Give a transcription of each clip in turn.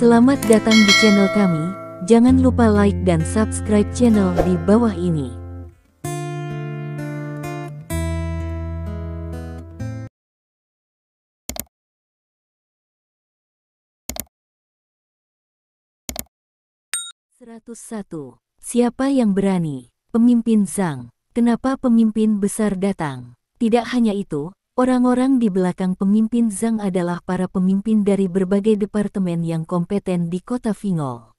Selamat datang di channel kami, jangan lupa like dan subscribe channel di bawah ini. (101) Siapa yang berani? Pemimpin Zhang. Kenapa pemimpin besar datang? Tidak hanya itu, orang-orang di belakang pemimpin Zhang adalah para pemimpin dari berbagai departemen yang kompeten di kota Fingol.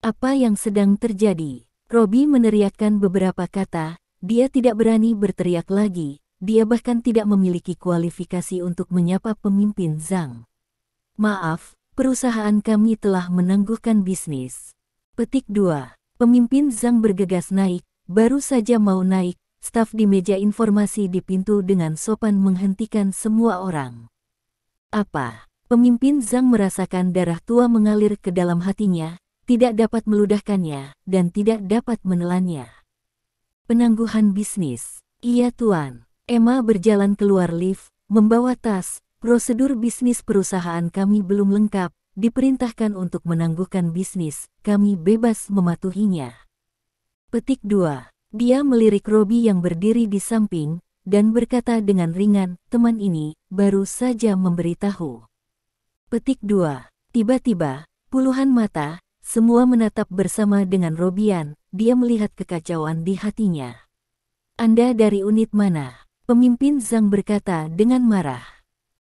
Apa yang sedang terjadi? Robi meneriakkan beberapa kata, dia tidak berani berteriak lagi, dia bahkan tidak memiliki kualifikasi untuk menyapa pemimpin Zhang. Maaf, perusahaan kami telah menangguhkan bisnis. Petik 2. Pemimpin Zhang bergegas naik, baru saja mau naik, staf di meja informasi di pintu dengan sopan menghentikan semua orang. Apa? Pemimpin Zhang merasakan darah tua mengalir ke dalam hatinya, tidak dapat meludahkannya, dan tidak dapat menelannya. Penangguhan bisnis. Iya tuan. Emma berjalan keluar lift, membawa tas. Prosedur bisnis perusahaan kami belum lengkap, diperintahkan untuk menangguhkan bisnis, kami bebas mematuhinya. Petik 2. Dia melirik Robi yang berdiri di samping, dan berkata dengan ringan, teman ini baru saja memberitahu. Petik 2. Tiba-tiba, puluhan mata, semua menatap bersama dengan Robian, dia melihat kekacauan di hatinya. Anda dari unit mana? Pemimpin Zhang berkata dengan marah.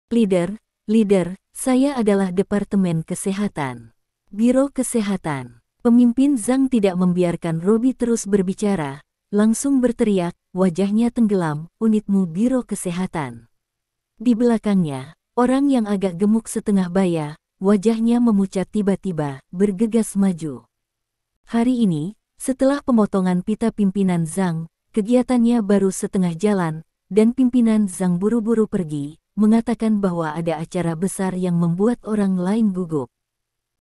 Leader, saya adalah Departemen Kesehatan. Biro Kesehatan. Pemimpin Zhang tidak membiarkan Robi terus berbicara, langsung berteriak, wajahnya tenggelam, unitmu Biro Kesehatan. Di belakangnya, orang yang agak gemuk setengah baya, wajahnya memucat tiba-tiba, bergegas maju. Hari ini, setelah pemotongan pita pimpinan Zhang, kegiatannya baru setengah jalan, dan pimpinan Zhang buru-buru pergi, mengatakan bahwa ada acara besar yang membuat orang lain gugup.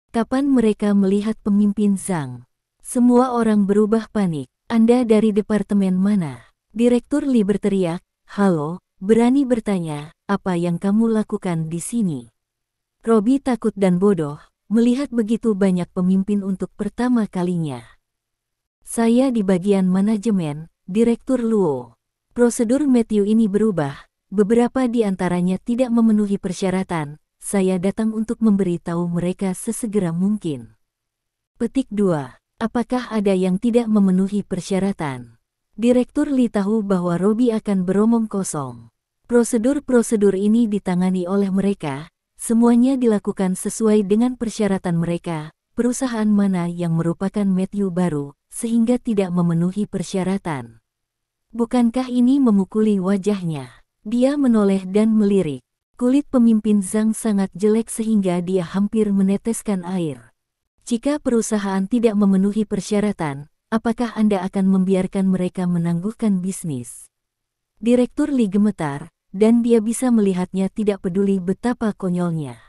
Kapan mereka melihat pemimpin Zhang? Semua orang berubah panik. Anda dari departemen mana? Direktur Li berteriak, halo, berani bertanya, apa yang kamu lakukan di sini? Robi takut dan bodoh, melihat begitu banyak pemimpin untuk pertama kalinya. Saya di bagian manajemen, Direktur Luo. Prosedur Matthew ini berubah, beberapa di antaranya tidak memenuhi persyaratan, saya datang untuk memberitahu mereka sesegera mungkin. Petik 2. Apakah ada yang tidak memenuhi persyaratan? Direktur Li tahu bahwa Robi akan beromong kosong. Prosedur-prosedur ini ditangani oleh mereka, semuanya dilakukan sesuai dengan persyaratan mereka, perusahaan mana yang merupakan Matthew baru, sehingga tidak memenuhi persyaratan. Bukankah ini memukuli wajahnya? Dia menoleh dan melirik. Kulit pemimpin Zhang sangat jelek sehingga dia hampir meneteskan air. Jika perusahaan tidak memenuhi persyaratan, apakah Anda akan membiarkan mereka menangguhkan bisnis? Direktur Li gemetar, dan dia bisa melihatnya tidak peduli betapa konyolnya.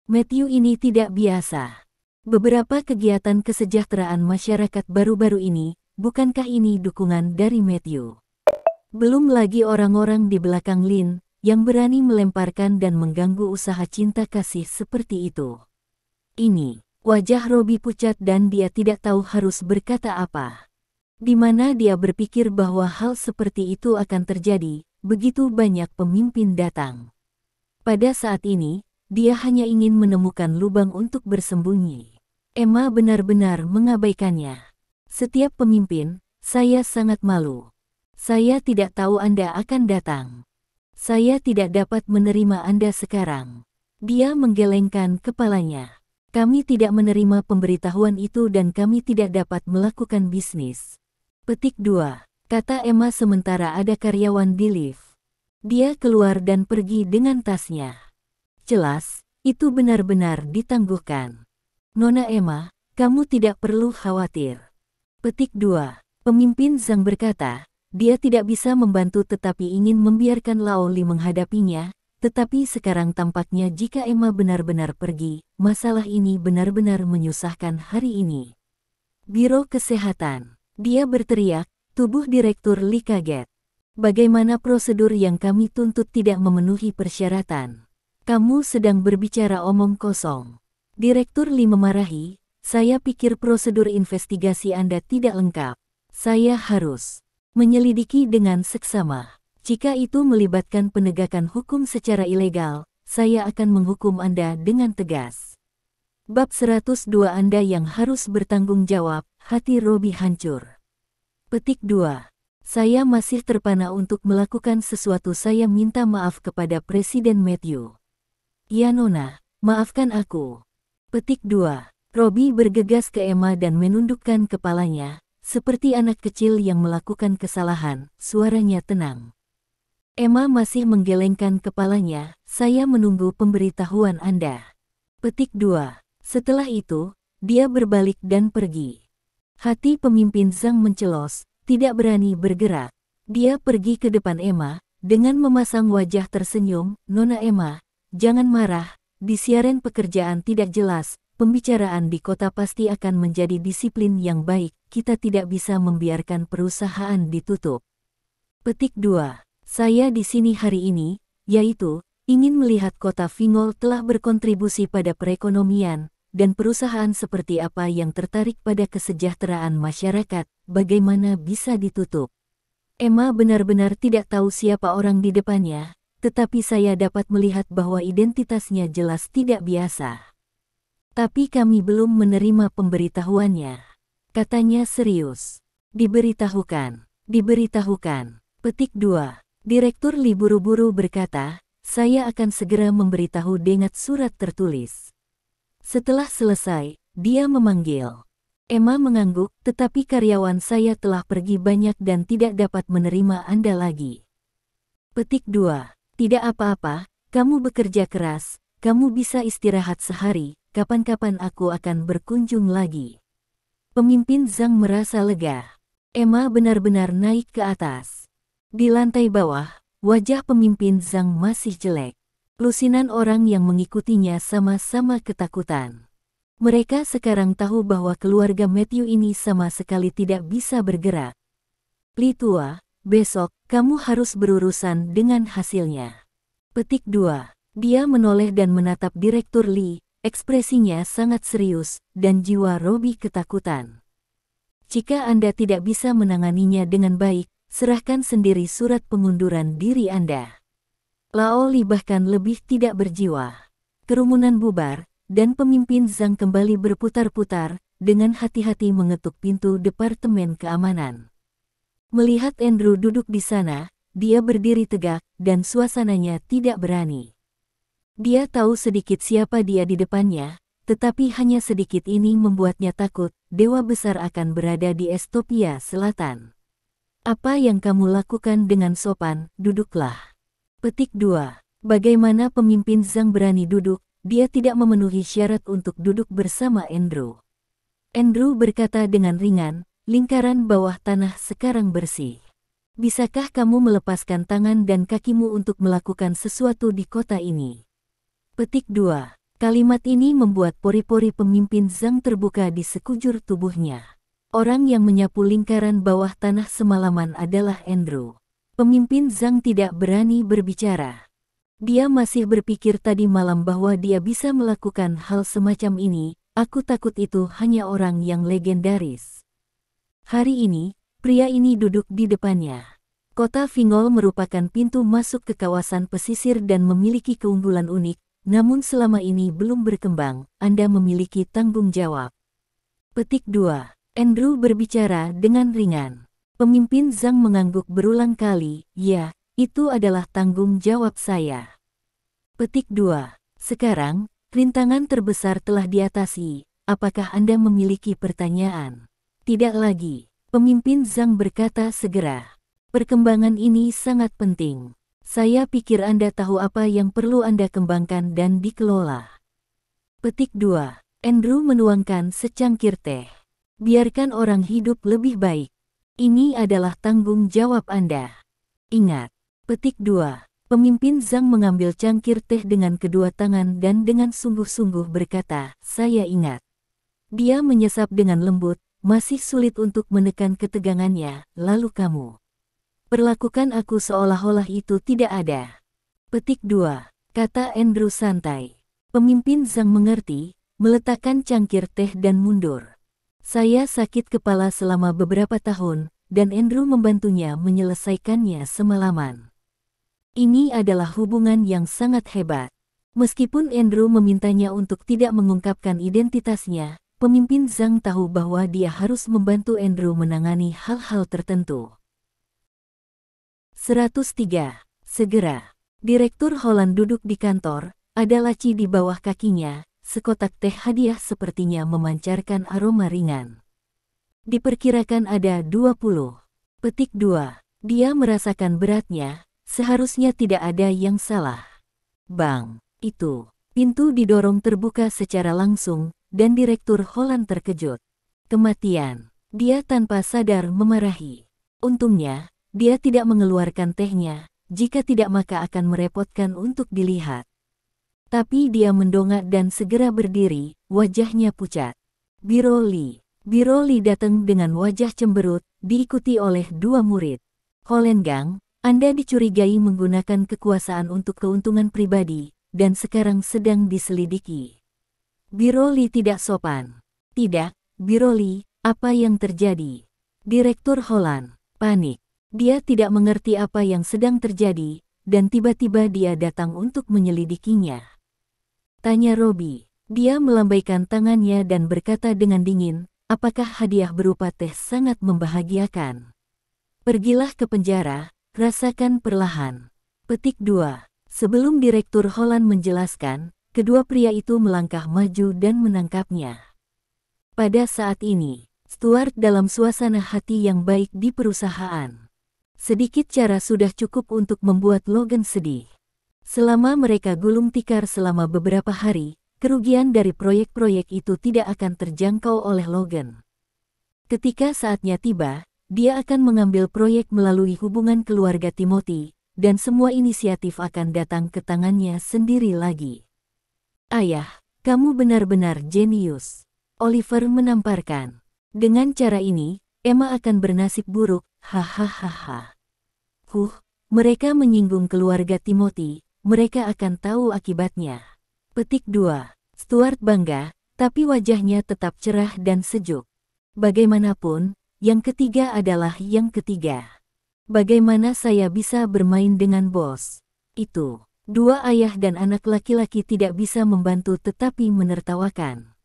Matthew ini tidak biasa. Beberapa kegiatan kesejahteraan masyarakat baru-baru ini, bukankah ini dukungan dari Matthew? Belum lagi orang-orang di belakang Lin, yang berani melemparkan dan mengganggu usaha cinta kasih seperti itu. Ini. Wajah Robi pucat dan dia tidak tahu harus berkata apa. Di mana dia berpikir bahwa hal seperti itu akan terjadi, begitu banyak pemimpin datang. Pada saat ini, dia hanya ingin menemukan lubang untuk bersembunyi. Emma benar-benar mengabaikannya. Setiap pemimpin, saya sangat malu. Saya tidak tahu Anda akan datang. Saya tidak dapat menerima Anda sekarang. Dia menggelengkan kepalanya. Kami tidak menerima pemberitahuan itu dan kami tidak dapat melakukan bisnis. Petik 2. Kata Emma sementara ada karyawan di lift. Dia keluar dan pergi dengan tasnya. Jelas, itu benar-benar ditangguhkan. Nona Emma, kamu tidak perlu khawatir. Petik 2. Pemimpin Zhang berkata, dia tidak bisa membantu tetapi ingin membiarkan Lao Li menghadapinya. Tetapi sekarang tampaknya jika Emma benar-benar pergi, masalah ini benar-benar menyusahkan hari ini. Biro Kesehatan. Dia berteriak, tubuh Direktur Li kaget. Bagaimana prosedur yang kami tuntut tidak memenuhi persyaratan? Kamu sedang berbicara omong kosong. Direktur Li memarahi, saya pikir prosedur investigasi Anda tidak lengkap. Saya harus menyelidiki dengan seksama. Jika itu melibatkan penegakan hukum secara ilegal, saya akan menghukum Anda dengan tegas. Bab 102 Anda yang harus bertanggung jawab, hati Robi hancur. Petik 2. Saya masih terpana untuk melakukan sesuatu. Saya minta maaf kepada Presiden Matthew. Ya Nona, maafkan aku. Petik 2. Robi bergegas ke Emma dan menundukkan kepalanya, seperti anak kecil yang melakukan kesalahan, suaranya tenang. Emma masih menggelengkan kepalanya, saya menunggu pemberitahuan Anda. Petik 2. Setelah itu, dia berbalik dan pergi. Hati pemimpin Zhang mencelos, tidak berani bergerak. Dia pergi ke depan Emma, dengan memasang wajah tersenyum, Nona Emma, jangan marah, di siaran pekerjaan tidak jelas, pembicaraan di kota pasti akan menjadi disiplin yang baik, kita tidak bisa membiarkan perusahaan ditutup. Petik 2. Saya di sini hari ini, yaitu, ingin melihat kota Fingol telah berkontribusi pada perekonomian, dan perusahaan seperti apa yang tertarik pada kesejahteraan masyarakat, bagaimana bisa ditutup. Emma benar-benar tidak tahu siapa orang di depannya, tetapi saya dapat melihat bahwa identitasnya jelas tidak biasa. Tapi kami belum menerima pemberitahuannya. Katanya serius. Diberitahukan. Petik 2. Direktur Li buru-buru berkata, saya akan segera memberitahu dengan surat tertulis. Setelah selesai, dia memanggil. Emma mengangguk, tetapi karyawan saya telah pergi banyak dan tidak dapat menerima Anda lagi. Petik 2. Tidak apa-apa, kamu bekerja keras, kamu bisa istirahat sehari, kapan-kapan aku akan berkunjung lagi. Pemimpin Zhang merasa lega. Emma benar-benar naik ke atas. Di lantai bawah, wajah pemimpin Zhang masih jelek. Lusinan orang yang mengikutinya sama-sama ketakutan. Mereka sekarang tahu bahwa keluarga Matthew ini sama sekali tidak bisa bergerak. Li tua, besok, kamu harus berurusan dengan hasilnya. Petik 2. Dia menoleh dan menatap Direktur Li, ekspresinya sangat serius, dan jiwa Robi ketakutan. Jika Anda tidak bisa menanganinya dengan baik, serahkan sendiri surat pengunduran diri Anda. Lao Li bahkan lebih tidak berjiwa. Kerumunan bubar, dan pemimpin Zhang kembali berputar-putar, dengan hati-hati mengetuk pintu Departemen Keamanan. Melihat Andrew duduk di sana, dia berdiri tegak, dan suasananya tidak berani. Dia tahu sedikit siapa dia di depannya, tetapi hanya sedikit ini membuatnya takut, Dewa Besar akan berada di Estopia Selatan. Apa yang kamu lakukan dengan sopan, duduklah. Petik 2. Bagaimana pemimpin Zhang berani duduk, dia tidak memenuhi syarat untuk duduk bersama Andrew. Andrew berkata dengan ringan, lingkaran bawah tanah sekarang bersih. Bisakah kamu melepaskan tangan dan kakimu untuk melakukan sesuatu di kota ini? Petik 2. Kalimat ini membuat pori-pori pemimpin Zhang terbuka di sekujur tubuhnya. Orang yang menyapu lingkaran bawah tanah semalaman adalah Andrew. Pemimpin Zhang tidak berani berbicara. Dia masih berpikir tadi malam bahwa dia bisa melakukan hal semacam ini, aku takut itu hanya orang yang legendaris. Hari ini, pria ini duduk di depannya. Kota Fingol merupakan pintu masuk ke kawasan pesisir dan memiliki keunggulan unik, namun selama ini belum berkembang, Anda memiliki tanggung jawab. Petik 2. Andrew berbicara dengan ringan. Pemimpin Zhang mengangguk berulang kali, ya, itu adalah tanggung jawab saya. Petik 2. Sekarang, rintangan terbesar telah diatasi, apakah Anda memiliki pertanyaan? Tidak lagi, pemimpin Zhang berkata segera. Perkembangan ini sangat penting. Saya pikir Anda tahu apa yang perlu Anda kembangkan dan dikelola. Petik 2. Andrew menuangkan secangkir teh. Biarkan orang hidup lebih baik. Ini adalah tanggung jawab Anda. Ingat. Petik 2. Pemimpin Zhang mengambil cangkir teh dengan kedua tangan dan dengan sungguh-sungguh berkata, saya ingat. Dia menyesap dengan lembut, masih sulit untuk menekan ketegangannya, lalu kamu. Perlakukan aku seolah-olah itu tidak ada. Petik 2. Kata Andrew santai. Pemimpin Zhang mengerti, meletakkan cangkir teh dan mundur. Saya sakit kepala selama beberapa tahun, dan Andrew membantunya menyelesaikannya semalaman. Ini adalah hubungan yang sangat hebat. Meskipun Andrew memintanya untuk tidak mengungkapkan identitasnya, pemimpin Zhang tahu bahwa dia harus membantu Andrew menangani hal-hal tertentu. 103. Segera. Direktur Holland duduk di kantor, ada laci di bawah kakinya, sekotak teh hadiah sepertinya memancarkan aroma ringan. Diperkirakan ada 20. Petik 2. Dia merasakan beratnya, seharusnya tidak ada yang salah. Bang, itu. Pintu didorong terbuka secara langsung, dan Direktur Holland terkejut. Kematian. Dia tanpa sadar memarahi. Untungnya, dia tidak mengeluarkan tehnya, jika tidak maka akan merepotkan untuk dilihat. Tapi dia mendongak dan segera berdiri, wajahnya pucat. Biro Li datang dengan wajah cemberut, diikuti oleh 2 murid. Holenggang, Anda dicurigai menggunakan kekuasaan untuk keuntungan pribadi, dan sekarang sedang diselidiki. Biro Li tidak sopan. Tidak, Biro Li, apa yang terjadi? Direktur Holland, panik. Dia tidak mengerti apa yang sedang terjadi, dan tiba-tiba dia datang untuk menyelidikinya. Tanya Robi. Dia melambaikan tangannya dan berkata dengan dingin, apakah hadiah berupa teh sangat membahagiakan? Pergilah ke penjara, rasakan perlahan. Petik 2. Sebelum Direktur Holland menjelaskan, kedua pria itu melangkah maju dan menangkapnya. Pada saat ini, Stuart dalam suasana hati yang baik di perusahaan. Sedikit cara sudah cukup untuk membuat Logan sedih. Selama mereka gulung tikar selama beberapa hari, kerugian dari proyek-proyek itu tidak akan terjangkau oleh Logan. Ketika saatnya tiba, dia akan mengambil proyek melalui hubungan keluarga Timothy, dan semua inisiatif akan datang ke tangannya sendiri lagi. Ayah, kamu benar-benar jenius. Oliver menamparkan. Dengan cara ini, Emma akan bernasib buruk, hahaha. Mereka menyinggung keluarga Timothy, mereka akan tahu akibatnya. Petik 2. Stuart bangga, tapi wajahnya tetap cerah dan sejuk. Bagaimanapun, yang ketiga adalah yang ketiga. Bagaimana saya bisa bermain dengan bos? Itu. 2 ayah dan anak laki-laki tidak bisa membantu tetapi menertawakan.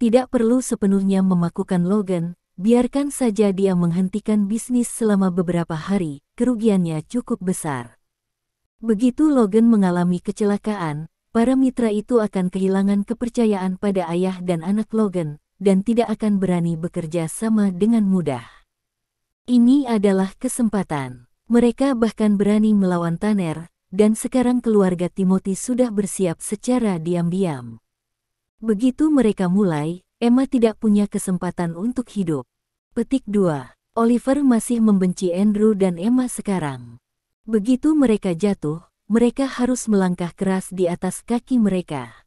Tidak perlu sepenuhnya memakukan Logan, biarkan saja dia menghentikan bisnis selama beberapa hari, kerugiannya cukup besar. Begitu Logan mengalami kecelakaan, para mitra itu akan kehilangan kepercayaan pada ayah dan anak Logan, dan tidak akan berani bekerja sama dengan mudah. Ini adalah kesempatan. Mereka bahkan berani melawan Tanner, dan sekarang keluarga Timothy sudah bersiap secara diam-diam. Begitu mereka mulai, Emma tidak punya kesempatan untuk hidup. Petik 2. Oliver masih membenci Andrew dan Emma sekarang. Begitu mereka jatuh, mereka harus melangkah keras di atas kaki mereka.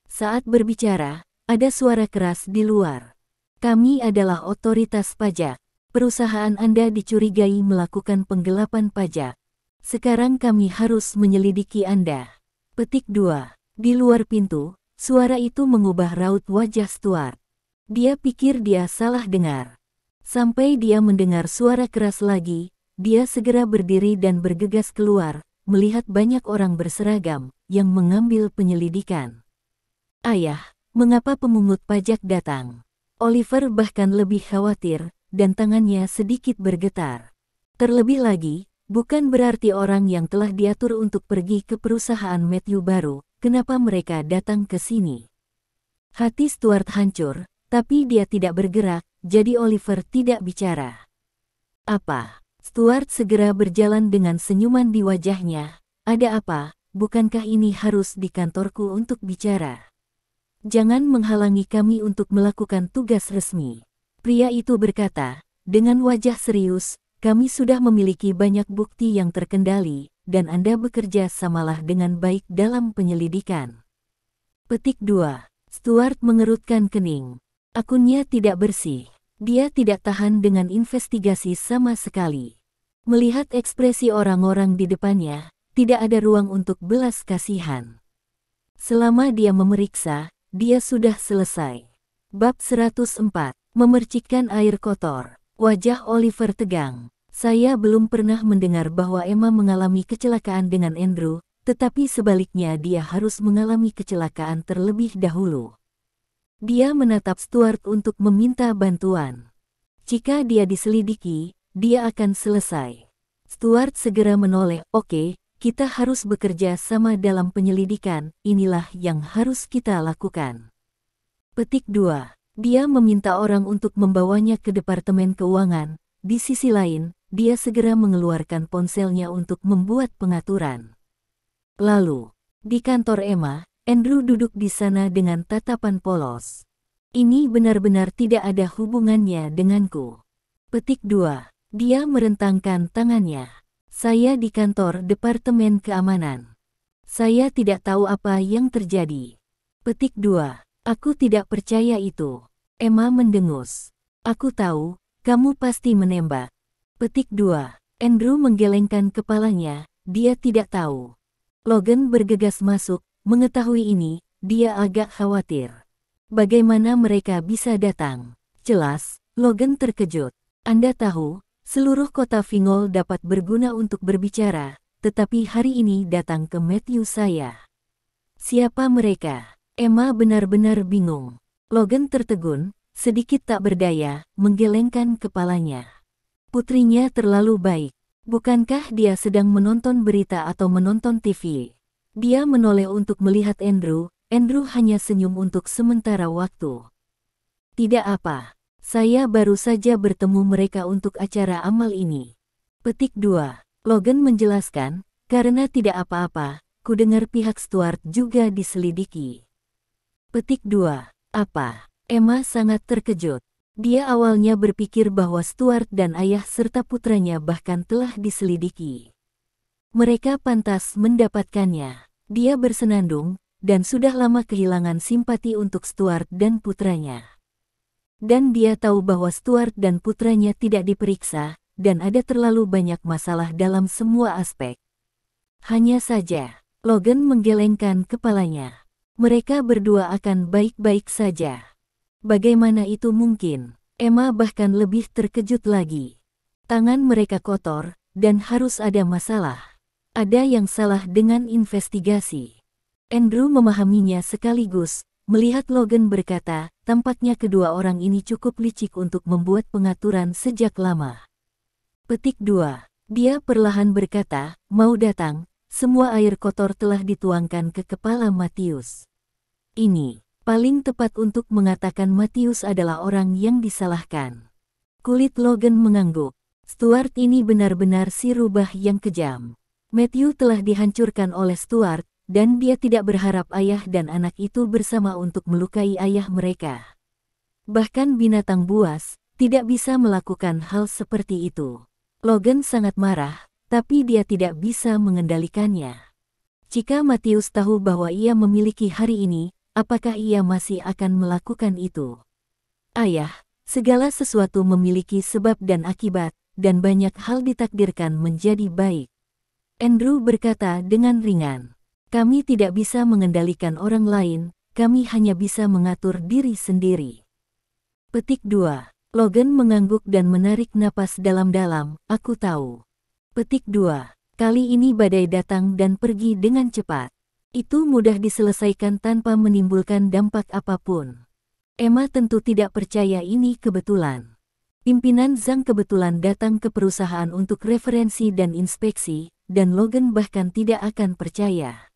Saat berbicara, ada suara keras di luar. Kami adalah otoritas pajak. Perusahaan Anda dicurigai melakukan penggelapan pajak. Sekarang kami harus menyelidiki Anda. Petik 2. Di luar pintu, suara itu mengubah raut wajah Stuart. Dia pikir dia salah dengar. Sampai dia mendengar suara keras lagi, dia segera berdiri dan bergegas keluar, melihat banyak orang berseragam yang mengambil penyelidikan. Ayah, mengapa pemungut pajak datang? Oliver bahkan lebih khawatir, dan tangannya sedikit bergetar. Terlebih lagi, bukan berarti orang yang telah diatur untuk pergi ke perusahaan Matthew baru, kenapa mereka datang ke sini? Hati Stuart hancur, tapi dia tidak bergerak, jadi Oliver tidak bicara. Apa? Stuart segera berjalan dengan senyuman di wajahnya. Ada apa? Bukankah ini harus di kantorku untuk bicara? Jangan menghalangi kami untuk melakukan tugas resmi. Pria itu berkata, dengan wajah serius, kami sudah memiliki banyak bukti yang terkendali, dan Anda bekerja samalah dengan baik dalam penyelidikan. Petik 2. Stuart mengerutkan kening. Akunnya tidak bersih. Dia tidak tahan dengan investigasi sama sekali. Melihat ekspresi orang-orang di depannya, tidak ada ruang untuk belas kasihan. Selama dia memeriksa, dia sudah selesai. Bab 104. Memercikkan air kotor. Wajah Oliver tegang. Saya belum pernah mendengar bahwa Emma mengalami kecelakaan dengan Andrew, tetapi sebaliknya dia harus mengalami kecelakaan terlebih dahulu. Dia menatap Stuart untuk meminta bantuan. Jika dia diselidiki, dia akan selesai. Stuart segera menoleh. Oke, kita harus bekerja sama dalam penyelidikan, inilah yang harus kita lakukan. Petik 2. Dia meminta orang untuk membawanya ke Departemen Keuangan. Di sisi lain, dia segera mengeluarkan ponselnya untuk membuat pengaturan. Lalu, di kantor Emma, Andrew duduk di sana dengan tatapan polos. Ini benar-benar tidak ada hubungannya denganku. Petik 2. Dia merentangkan tangannya. Saya di kantor Departemen Keamanan. Saya tidak tahu apa yang terjadi. Petik 2. Aku tidak percaya itu. Emma mendengus. Aku tahu, kamu pasti menembak. Petik 2. Andrew menggelengkan kepalanya, dia tidak tahu. Logan bergegas masuk, mengetahui ini, dia agak khawatir. Bagaimana mereka bisa datang? Jelas, Logan terkejut. Anda tahu, seluruh kota Vingol dapat berguna untuk berbicara, tetapi hari ini datang ke Matthew saya. Siapa mereka? Emma benar-benar bingung. Logan tertegun, sedikit tak berdaya, menggelengkan kepalanya. Putrinya terlalu baik. Bukankah dia sedang menonton berita atau menonton TV? Dia menoleh untuk melihat Andrew. Andrew hanya senyum untuk sementara waktu. Tidak apa. Saya baru saja bertemu mereka untuk acara amal ini. Petik 2. Logan menjelaskan, karena tidak apa-apa, ku dengar pihak Stuart juga diselidiki. Petik 2. Apa? Emma sangat terkejut. Dia awalnya berpikir bahwa Stuart dan ayah serta putranya bahkan telah diselidiki. Mereka pantas mendapatkannya. Dia bersenandung, dan sudah lama kehilangan simpati untuk Stuart dan putranya. Dan dia tahu bahwa Stuart dan putranya tidak diperiksa, dan ada terlalu banyak masalah dalam semua aspek. Hanya saja, Logan menggelengkan kepalanya. Mereka berdua akan baik-baik saja. Bagaimana itu mungkin? Emma bahkan lebih terkejut lagi. Tangan mereka kotor, dan harus ada masalah. Ada yang salah dengan investigasi. Andrew memahaminya sekaligus, melihat Logan berkata, tampaknya kedua orang ini cukup licik untuk membuat pengaturan sejak lama. Petik 2. Dia perlahan berkata, mau datang, semua air kotor telah dituangkan ke kepala Matthews. Ini, paling tepat untuk mengatakan Matthews adalah orang yang disalahkan. Kulit Logan mengangguk. Stuart ini benar-benar si rubah yang kejam. Matthew telah dihancurkan oleh Stuart, dan dia tidak berharap ayah dan anak itu bersama untuk melukai ayah mereka. Bahkan binatang buas tidak bisa melakukan hal seperti itu. Logan sangat marah, tapi dia tidak bisa mengendalikannya. Jika Matthews tahu bahwa ia memiliki hari ini, apakah ia masih akan melakukan itu? Ayah, segala sesuatu memiliki sebab dan akibat, dan banyak hal ditakdirkan menjadi baik. Andrew berkata dengan ringan. Kami tidak bisa mengendalikan orang lain, kami hanya bisa mengatur diri sendiri. Petik 2. Logan mengangguk dan menarik napas dalam-dalam, aku tahu. Petik 2. Kali ini badai datang dan pergi dengan cepat. Itu mudah diselesaikan tanpa menimbulkan dampak apapun. Emma tentu tidak percaya ini kebetulan. Pimpinan Zhang kebetulan datang ke perusahaan untuk referensi dan inspeksi, dan Logan bahkan tidak akan percaya.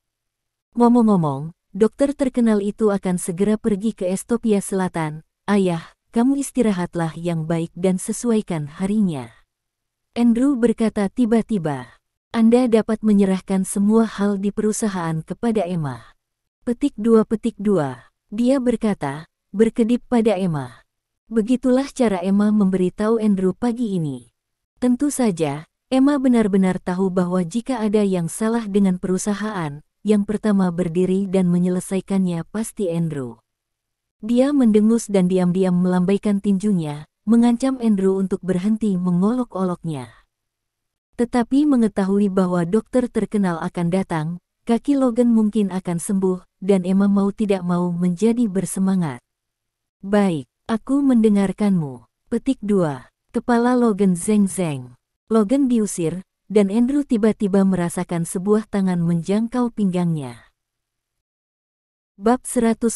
Ngomong-ngomong, dokter terkenal itu akan segera pergi ke Estopia Selatan. Ayah, kamu istirahatlah yang baik dan sesuaikan harinya. Andrew berkata tiba-tiba. Anda dapat menyerahkan semua hal di perusahaan kepada Emma. Petik 2. Dia berkata, berkedip pada Emma. Begitulah cara Emma memberitahu Andrew pagi ini. Tentu saja, Emma benar-benar tahu bahwa jika ada yang salah dengan perusahaan, yang pertama berdiri dan menyelesaikannya pasti Andrew. Dia mendengus dan diam-diam melambaikan tinjunya, mengancam Andrew untuk berhenti mengolok-oloknya. Tetapi mengetahui bahwa dokter terkenal akan datang, kaki Logan mungkin akan sembuh, dan Emma mau tidak mau menjadi bersemangat. Baik, aku mendengarkanmu. Petik 2. Kepala Logan zeng-zeng. Logan diusir, dan Andrew tiba-tiba merasakan sebuah tangan menjangkau pinggangnya. Bab 105.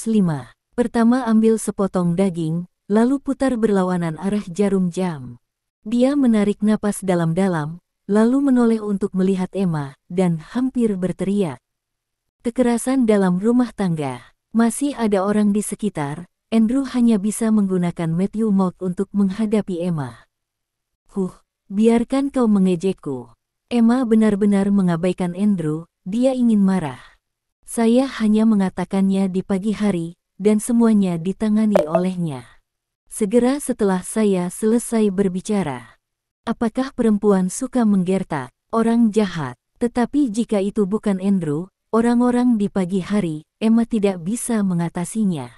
Pertama ambil sepotong daging, lalu putar berlawanan arah jarum jam. Dia menarik napas dalam-dalam, lalu menoleh untuk melihat Emma, dan hampir berteriak. Kekerasan dalam rumah tangga. Masih ada orang di sekitar, Andrew hanya bisa menggunakan Matthew Mouth untuk menghadapi Emma. Biarkan kau mengejekku. Emma benar-benar mengabaikan Andrew, dia ingin marah. Saya hanya mengatakannya di pagi hari, dan semuanya ditangani olehnya. Segera setelah saya selesai berbicara. Apakah perempuan suka menggertak orang jahat? Tetapi jika itu bukan Andrew, orang-orang di pagi hari, Emma tidak bisa mengatasinya.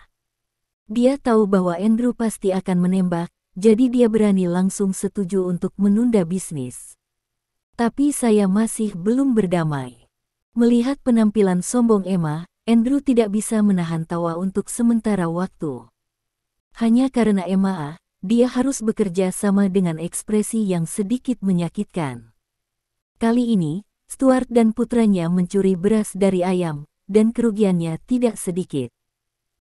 Dia tahu bahwa Andrew pasti akan menembak, jadi dia berani langsung setuju untuk menunda bisnis. Tapi saya masih belum berdamai. Melihat penampilan sombong Emma, Andrew tidak bisa menahan tawa untuk sementara waktu. Hanya karena Emma, dia harus bekerja sama dengan ekspresi yang sedikit menyakitkan. Kali ini, Stuart dan putranya mencuri beras dari ayam, dan kerugiannya tidak sedikit.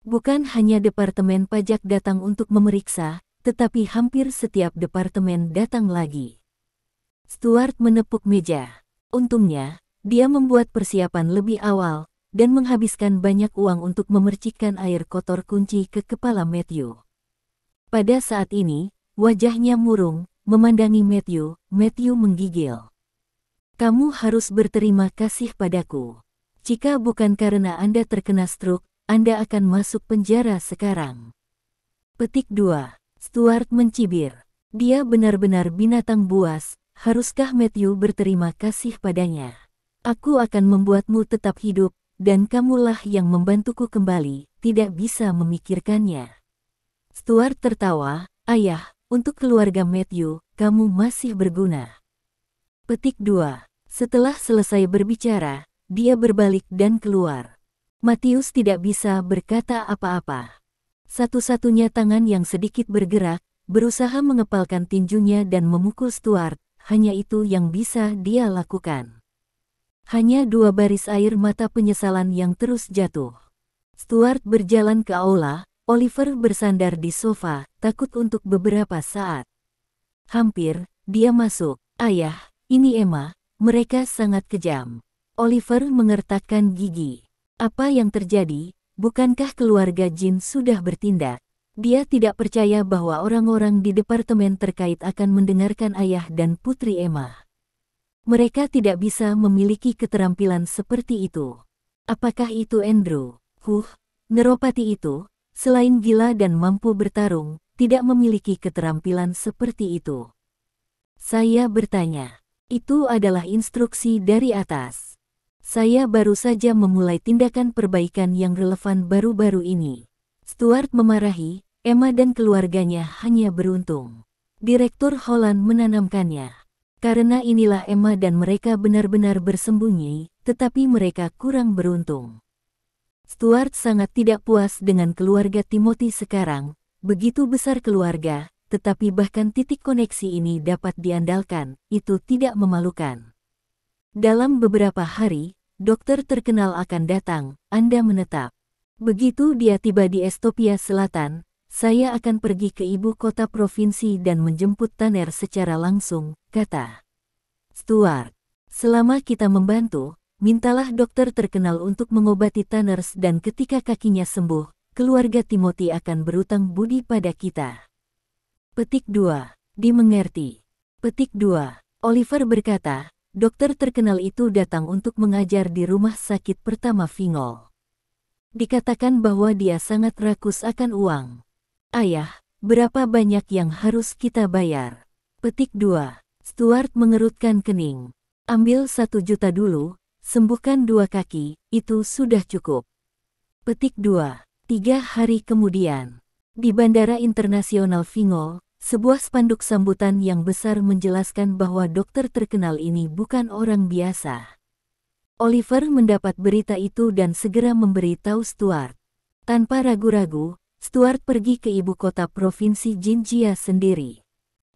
Bukan hanya Departemen Pajak datang untuk memeriksa, tetapi hampir setiap departemen datang lagi. Stuart menepuk meja. Untungnya, dia membuat persiapan lebih awal, dan menghabiskan banyak uang untuk memercikkan air kotor kunci ke kepala Matthew. Pada saat ini, wajahnya murung, memandangi Matthew. Matthew menggigil. Kamu harus berterima kasih padaku. Jika bukan karena Anda terkena stroke, Anda akan masuk penjara sekarang. Petik 2. Stuart mencibir. Dia benar-benar binatang buas, haruskah Matthew berterima kasih padanya? Aku akan membuatmu tetap hidup, dan kamulah yang membantuku kembali, tidak bisa memikirkannya. Stuart tertawa, ayah, untuk keluarga Matthew, kamu masih berguna. Petik 2. Setelah selesai berbicara, dia berbalik dan keluar. Matthews tidak bisa berkata apa-apa. Satu-satunya tangan yang sedikit bergerak, berusaha mengepalkan tinjunya dan memukul Stuart, hanya itu yang bisa dia lakukan. Hanya 2 baris air mata penyesalan yang terus jatuh. Stuart berjalan ke aula, Oliver bersandar di sofa, takut untuk beberapa saat. Hampir, dia masuk. Ayah, ini Emma, mereka sangat kejam. Oliver mengertakkan gigi. Apa yang terjadi? Bukankah keluarga Jin sudah bertindak? Dia tidak percaya bahwa orang-orang di departemen terkait akan mendengarkan ayah dan putri Emma. Mereka tidak bisa memiliki keterampilan seperti itu. Apakah itu Andrew? Neropati itu, selain gila dan mampu bertarung, tidak memiliki keterampilan seperti itu. Saya bertanya. Itu adalah instruksi dari atas. Saya baru saja memulai tindakan perbaikan yang relevan baru-baru ini. Stuart memarahi, Emma dan keluarganya hanya beruntung. Direktur Holland menanamkannya. Karena inilah Emma dan mereka benar-benar bersembunyi, tetapi mereka kurang beruntung. Stuart sangat tidak puas dengan keluarga Timothy sekarang, begitu besar keluarga, tetapi bahkan titik koneksi ini dapat diandalkan, itu tidak memalukan. Dalam beberapa hari, dokter terkenal akan datang, Anda menetap. Begitu dia tiba di Estopia Selatan, saya akan pergi ke ibu kota provinsi dan menjemput Tanner secara langsung, kata Stuart. Selama kita membantu, mintalah dokter terkenal untuk mengobati Tanner dan ketika kakinya sembuh, keluarga Timothy akan berutang budi pada kita. Petik 2. Dimengerti. Petik 2. Oliver berkata, dokter terkenal itu datang untuk mengajar di rumah sakit pertama Fingol. Dikatakan bahwa dia sangat rakus akan uang. Ayah, berapa banyak yang harus kita bayar? Petik 2. Stuart mengerutkan kening. Ambil 1 juta dulu, sembuhkan 2 kaki, itu sudah cukup. Petik 2. 3 hari kemudian. Di Bandara Internasional Fingol, sebuah spanduk sambutan yang besar menjelaskan bahwa dokter terkenal ini bukan orang biasa. Oliver mendapat berita itu dan segera memberitahu Stuart. Tanpa ragu-ragu, Stuart pergi ke ibu kota provinsi Jinjia sendiri.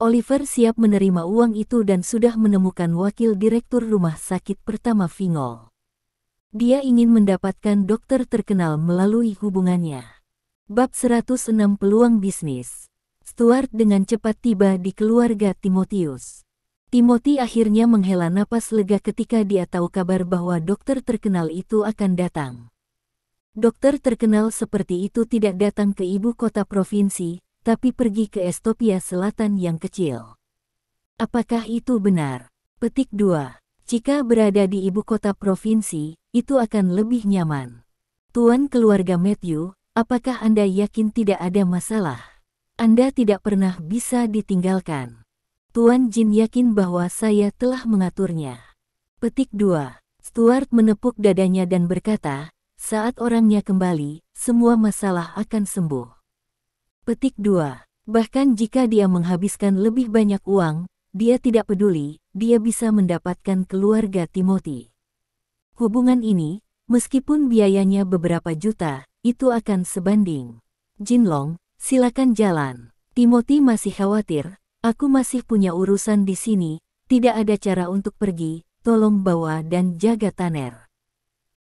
Oliver siap menerima uang itu dan sudah menemukan wakil direktur rumah sakit pertama Fingol. Dia ingin mendapatkan dokter terkenal melalui hubungannya. Bab 106 Peluang Bisnis. Stuart dengan cepat tiba di keluarga Timotius. Timothy akhirnya menghela napas lega ketika dia tahu kabar bahwa dokter terkenal itu akan datang. Dokter terkenal seperti itu tidak datang ke ibu kota provinsi, tapi pergi ke Estopia Selatan yang kecil. Apakah itu benar? Petik 2. Jika berada di ibu kota provinsi, itu akan lebih nyaman. Tuan keluarga Matthew, apakah Anda yakin tidak ada masalah? Anda tidak pernah bisa ditinggalkan. Tuan Jin yakin bahwa saya telah mengaturnya. Petik 2. Stuart menepuk dadanya dan berkata, saat orangnya kembali, semua masalah akan sembuh. Petik 2. Bahkan jika dia menghabiskan lebih banyak uang, dia tidak peduli, dia bisa mendapatkan keluarga Timothy. Hubungan ini, meskipun biayanya beberapa juta, itu akan sebanding. Jinlong, silakan jalan. Timothy masih khawatir, aku masih punya urusan di sini, tidak ada cara untuk pergi, tolong bawa dan jaga Tanner.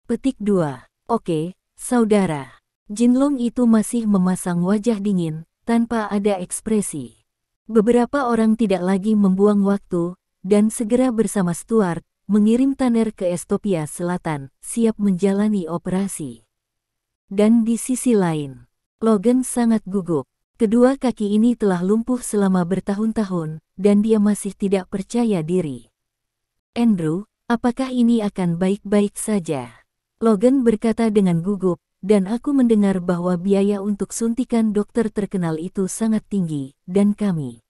Petik 2. Oke, saudara. Jinlong itu masih memasang wajah dingin, tanpa ada ekspresi. Beberapa orang tidak lagi membuang waktu, dan segera bersama Stuart, mengirim Tanner ke Estopia Selatan, siap menjalani operasi. Dan di sisi lain, Logan sangat gugup. Kedua kaki ini telah lumpuh selama bertahun-tahun, dan dia masih tidak percaya diri. Andrew, apakah ini akan baik-baik saja? Logan berkata dengan gugup, dan aku mendengar bahwa biaya untuk suntikan dokter terkenal itu sangat tinggi, dan kami.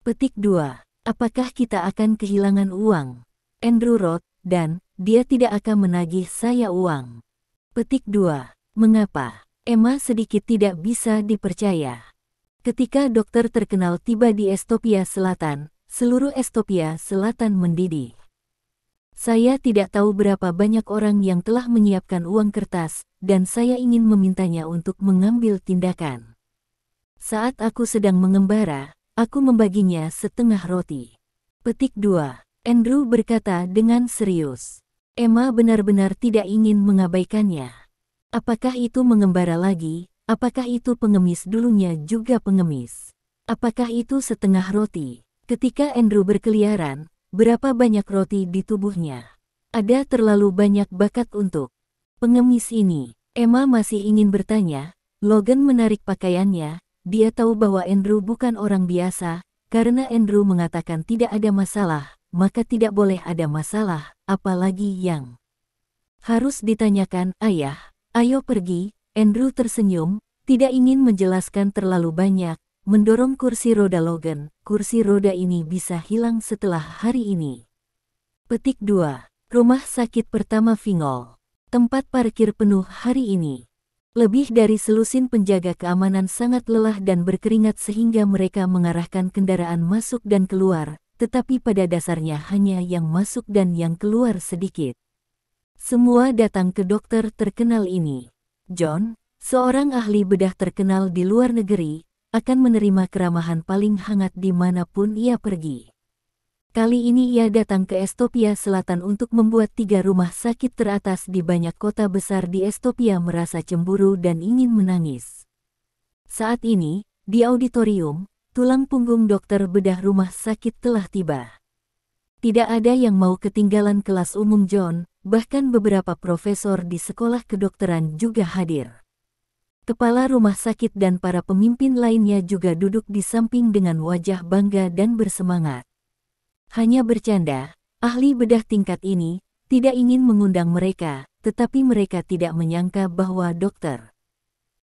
Petik 2. Apakah kita akan kehilangan uang? Andrew Roth, dan dia tidak akan menagih saya uang. Petik 2. Mengapa? Emma sedikit tidak bisa dipercaya. Ketika dokter terkenal tiba di Estopia Selatan, seluruh Estopia Selatan mendidih. Saya tidak tahu berapa banyak orang yang telah menyiapkan uang kertas, dan saya ingin memintanya untuk mengambil tindakan. Saat aku sedang mengembara, aku membaginya setengah roti. Petik 2. Andrew berkata dengan serius. Emma benar-benar tidak ingin mengabaikannya. Apakah itu mengembara lagi? Apakah itu pengemis dulunya juga pengemis? Apakah itu setengah roti? Ketika Andrew berkeliaran, berapa banyak roti di tubuhnya? Ada terlalu banyak bakat untuk pengemis ini. Emma masih ingin bertanya. Logan menarik pakaiannya. Dia tahu bahwa Andrew bukan orang biasa. Karena Andrew mengatakan tidak ada masalah, maka tidak boleh ada masalah, apalagi yang harus ditanyakan. Ayah, ayo pergi. Andrew tersenyum, tidak ingin menjelaskan terlalu banyak, mendorong kursi roda Logan. Kursi roda ini bisa hilang setelah hari ini. Petik 2. Rumah sakit pertama Fingol. Tempat parkir penuh hari ini. Lebih dari selusin penjaga keamanan sangat lelah dan berkeringat sehingga mereka mengarahkan kendaraan masuk dan keluar, tetapi pada dasarnya hanya yang masuk dan yang keluar sedikit. Semua datang ke dokter terkenal ini. John, seorang ahli bedah terkenal di luar negeri, akan menerima keramahan paling hangat dimanapun ia pergi. Kali ini ia datang ke Estopia Selatan untuk membuat 3 rumah sakit teratas di banyak kota besar di Estopia merasa cemburu dan ingin menangis. Saat ini, di auditorium, tulang punggung dokter bedah rumah sakit telah tiba. Tidak ada yang mau ketinggalan kelas umum John, bahkan beberapa profesor di sekolah kedokteran juga hadir. Kepala rumah sakit dan para pemimpin lainnya juga duduk di samping dengan wajah bangga dan bersemangat. Hanya bercanda, ahli bedah tingkat ini tidak ingin mengundang mereka, tetapi mereka tidak menyangka bahwa Dr.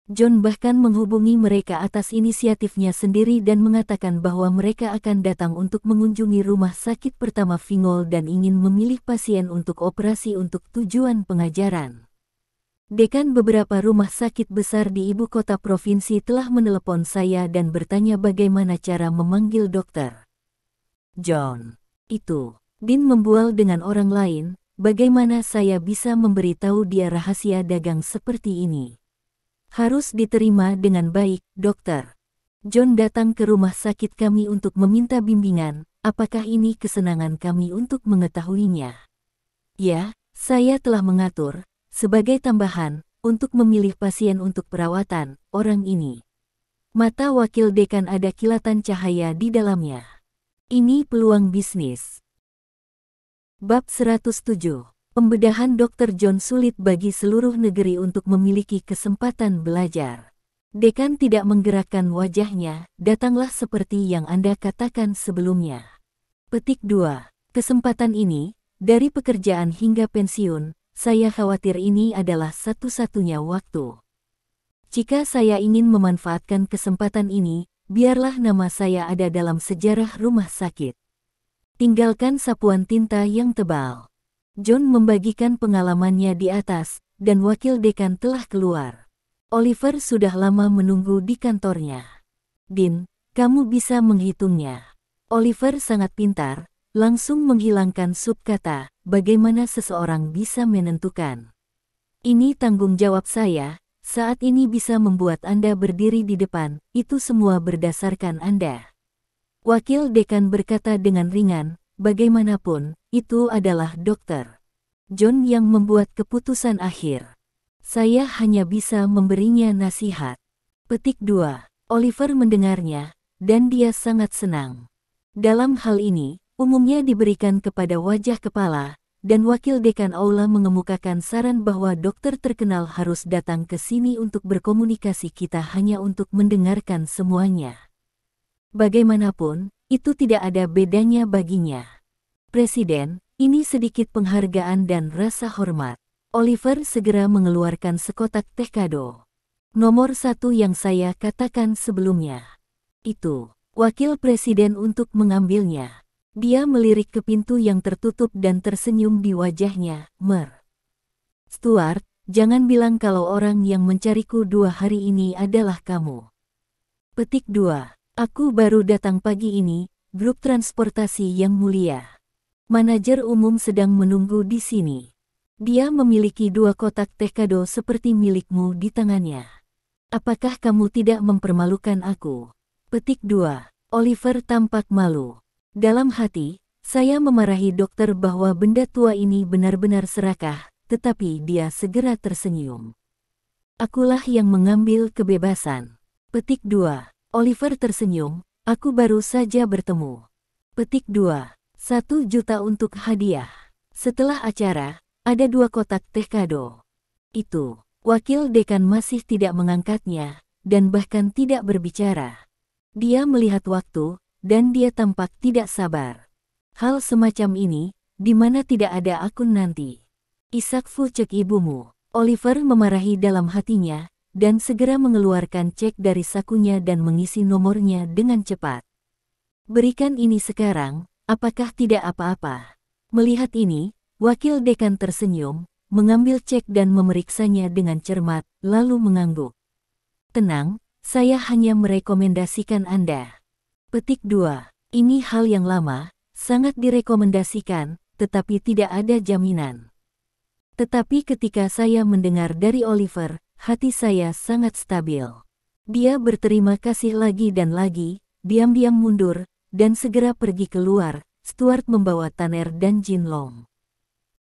John bahkan menghubungi mereka atas inisiatifnya sendiri dan mengatakan bahwa mereka akan datang untuk mengunjungi rumah sakit pertama Fingol dan ingin memilih pasien untuk operasi untuk tujuan pengajaran. Dekan beberapa rumah sakit besar di ibu kota provinsi telah menelepon saya dan bertanya bagaimana cara memanggil Dr. John. Itu, Dean membual dengan orang lain, bagaimana saya bisa memberitahu dia rahasia dagang seperti ini? Harus diterima dengan baik, dokter. John datang ke rumah sakit kami untuk meminta bimbingan. Apakah ini kesenangan kami untuk mengetahuinya? Ya, saya telah mengatur, sebagai tambahan, untuk memilih pasien untuk perawatan orang ini. Mata wakil dekan ada kilatan cahaya di dalamnya. Ini peluang bisnis. Bab 107. Pembedahan Dr. John sulit bagi seluruh negeri untuk memiliki kesempatan belajar. Dekan tidak menggerakkan wajahnya, datanglah seperti yang Anda katakan sebelumnya. Petik 2. Kesempatan ini, dari pekerjaan hingga pensiun, saya khawatir ini adalah satu-satunya waktu. Jika saya ingin memanfaatkan kesempatan ini, biarlah nama saya ada dalam sejarah rumah sakit. Tinggalkan sapuan tinta yang tebal. John membagikan pengalamannya di atas, dan wakil dekan telah keluar. Oliver sudah lama menunggu di kantornya. Dean, kamu bisa menghitungnya. Oliver sangat pintar, langsung menghilangkan subkata, bagaimana seseorang bisa menentukan. Ini tanggung jawab saya, saat ini bisa membuat Anda berdiri di depan, itu semua berdasarkan Anda. Wakil dekan berkata dengan ringan, bagaimanapun, itu adalah dokter John yang membuat keputusan akhir. Saya hanya bisa memberinya nasihat. Petik 2. Oliver mendengarnya, dan dia sangat senang. Dalam hal ini, umumnya diberikan kepada wajah kepala, dan wakil dekan aula mengemukakan saran bahwa dokter terkenal harus datang ke sini untuk berkomunikasi, kita hanya untuk mendengarkan semuanya. Bagaimanapun, itu tidak ada bedanya baginya. Presiden, ini sedikit penghargaan dan rasa hormat. Oliver segera mengeluarkan sekotak teh kado. Nomor 1 yang saya katakan sebelumnya. Itu, wakil presiden untuk mengambilnya. Dia melirik ke pintu yang tertutup dan tersenyum di wajahnya, Mer. Stuart, jangan bilang kalau orang yang mencariku 2 hari ini adalah kamu. Petik 2. Aku baru datang pagi ini, grup transportasi yang mulia. Manajer umum sedang menunggu di sini. Dia memiliki 2 kotak teh kado seperti milikmu di tangannya. Apakah kamu tidak mempermalukan aku? Petik 2. Oliver tampak malu. Dalam hati, saya memarahi dokter bahwa benda tua ini benar-benar serakah, tetapi dia segera tersenyum. Akulah yang mengambil kebebasan. Petik 2. Oliver tersenyum, aku baru saja bertemu. Petik 2. 1 juta untuk hadiah. Setelah acara, ada 2 kotak teh kado. Itu, wakil dekan masih tidak mengangkatnya, dan bahkan tidak berbicara. Dia melihat waktu, dan dia tampak tidak sabar. Hal semacam ini, di mana tidak ada akun nanti. Isakfu cek ibumu. Oliver memarahi dalam hatinya, dan segera mengeluarkan cek dari sakunya dan mengisi nomornya dengan cepat. Berikan ini sekarang, apakah tidak apa-apa? Melihat ini, wakil dekan tersenyum, mengambil cek dan memeriksanya dengan cermat, lalu mengangguk. Tenang, saya hanya merekomendasikan Anda. Petik 2. Ini hal yang lama, sangat direkomendasikan, tetapi tidak ada jaminan. Tetapi ketika saya mendengar dari Oliver, hati saya sangat stabil. Dia berterima kasih lagi dan lagi, diam-diam mundur, dan segera pergi keluar. Stuart membawa Tanner dan Jin Long.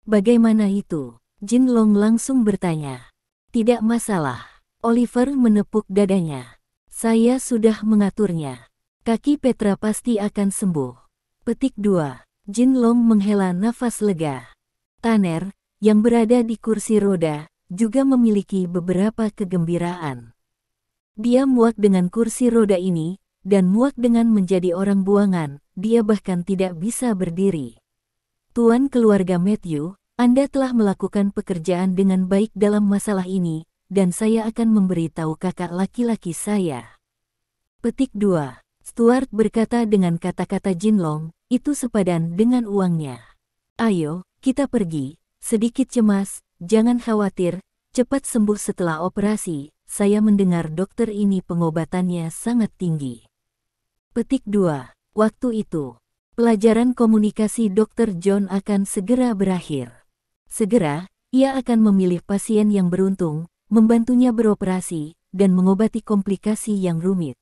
Bagaimana itu? Jin Long langsung bertanya. Tidak masalah. Oliver menepuk dadanya. Saya sudah mengaturnya. Kaki Petra pasti akan sembuh. Petik 2. Jin Long menghela nafas lega. Tanner, yang berada di kursi roda, juga memiliki beberapa kegembiraan. Dia muak dengan kursi roda ini, dan muak dengan menjadi orang buangan, dia bahkan tidak bisa berdiri. Tuan keluarga Matthew, Anda telah melakukan pekerjaan dengan baik dalam masalah ini, dan saya akan memberitahu kakak laki-laki saya. Petik 2. Stuart berkata dengan kata-kata Jin Long, itu sepadan dengan uangnya. Ayo, kita pergi. Sedikit cemas, jangan khawatir, cepat sembuh setelah operasi. Saya mendengar dokter ini pengobatannya sangat tinggi. Petik 2. Waktu itu, pelajaran komunikasi Dr. John akan segera berakhir. Segera, ia akan memilih pasien yang beruntung, membantunya beroperasi, dan mengobati komplikasi yang rumit.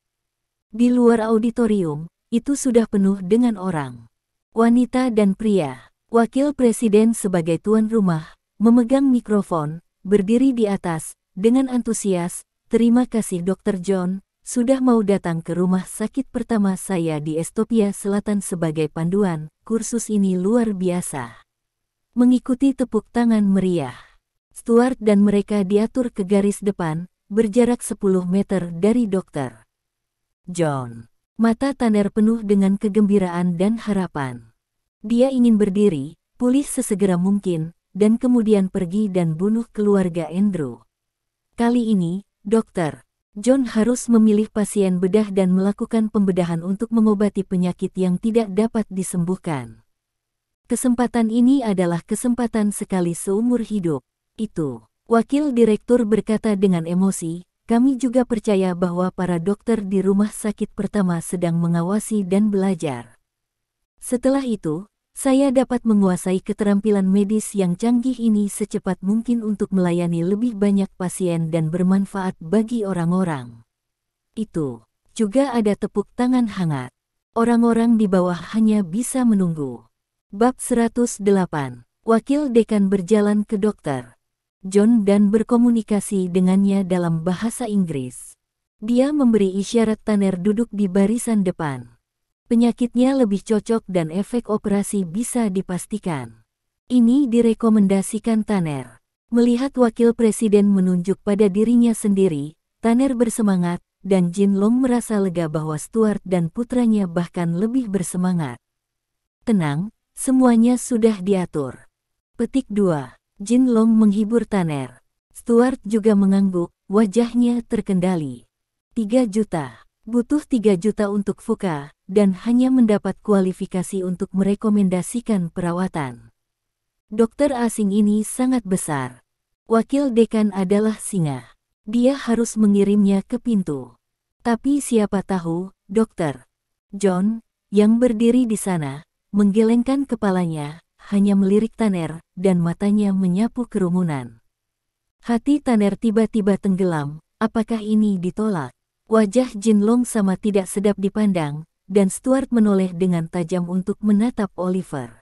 Di luar auditorium, itu sudah penuh dengan orang. Wanita dan pria. Wakil Presiden sebagai tuan rumah, memegang mikrofon, berdiri di atas, dengan antusias, "Terima kasih Dr. John, sudah mau datang ke rumah sakit pertama saya di Ethiopia Selatan sebagai panduan, kursus ini luar biasa." Mengikuti tepuk tangan meriah. Stuart dan mereka diatur ke garis depan, berjarak 10 meter dari Dr. John. Mata Tanner penuh dengan kegembiraan dan harapan. Dia ingin berdiri, pulih sesegera mungkin, dan kemudian pergi dan bunuh keluarga Andrew. Kali ini, Dr. John harus memilih pasien bedah dan melakukan pembedahan untuk mengobati penyakit yang tidak dapat disembuhkan. Kesempatan ini adalah kesempatan sekali seumur hidup. Itu, wakil direktur berkata dengan emosi, "Kami juga percaya bahwa para dokter di rumah sakit pertama sedang mengawasi dan belajar. Setelah itu, saya dapat menguasai keterampilan medis yang canggih ini secepat mungkin untuk melayani lebih banyak pasien dan bermanfaat bagi orang-orang." Itu, juga ada tepuk tangan hangat. Orang-orang di bawah hanya bisa menunggu. Bab 108. Wakil dekan berjalan ke Dr. John dan berkomunikasi dengannya dalam bahasa Inggris. Dia memberi isyarat Tanner duduk di barisan depan. Penyakitnya lebih cocok dan efek operasi bisa dipastikan. Ini direkomendasikan Tanner. Melihat wakil presiden menunjuk pada dirinya sendiri, Tanner bersemangat, dan Jin Long merasa lega bahwa Stuart dan putranya bahkan lebih bersemangat. Tenang, semuanya sudah diatur. Petik 2. Jin Long menghibur Tanner. Stuart juga mengangguk, wajahnya terkendali. 3 juta. Butuh 3 juta untuk Fuka, dan hanya mendapat kualifikasi untuk merekomendasikan perawatan. Dokter asing ini sangat besar. Wakil dekan adalah singa. Dia harus mengirimnya ke pintu. Tapi siapa tahu, Dr. John, yang berdiri di sana, menggelengkan kepalanya, hanya melirik Tanner, dan matanya menyapu kerumunan. Hati Tanner tiba-tiba tenggelam, apakah ini ditolak? Wajah Jin Long sama tidak sedap dipandang, dan Stuart menoleh dengan tajam untuk menatap Oliver.